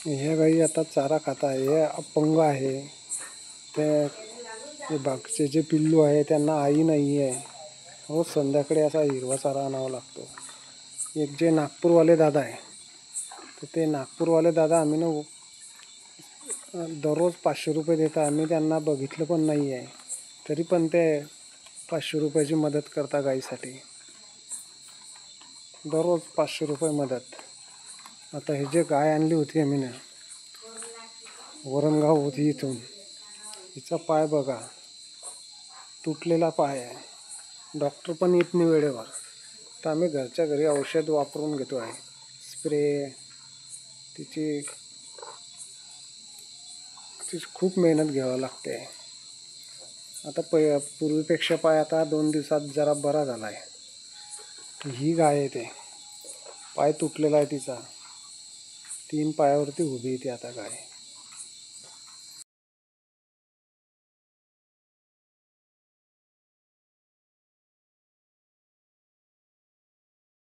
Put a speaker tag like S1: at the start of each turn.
S1: ह्या गाई आता चारा खात आहे. हे अपंग आहे. ते बागचे जे पिल्लू आहे त्यांना आई नाही आहे. रोज संध्याकाळी असा हिरवा चारा आणावा लागतो. एक जे नागपूरवाले दादा आहे तर ते नागपूरवाले दादा आम्ही ना दररोज 500 रुपये देतात. आम्ही त्यांना बघितलं पण नाही आहे तरी पण ते 500 रुपयाची मदत करता गाईसाठी. दररोज 500 रुपये मदत. आता हे जे गाय आणली होती आम्ही ना वरणगाव होती इथून, हिचा पाय बघा, तुटलेला पाय आहे. डॉक्टर पण येत नाही वेळेवर. तर आम्ही घरच्या घरी औषध वापरून घेतो आहे. स्प्रे तिची खूप मेहनत घ्यावी लागते. आता पूर्वीपेक्षा पाय आता 2 दिवसात जरा बरा झाला आहे. ही गाय आहे, ते पाय तुटलेला आहे तिचा. 3 पायावरती उभी आहे ती आता गाय.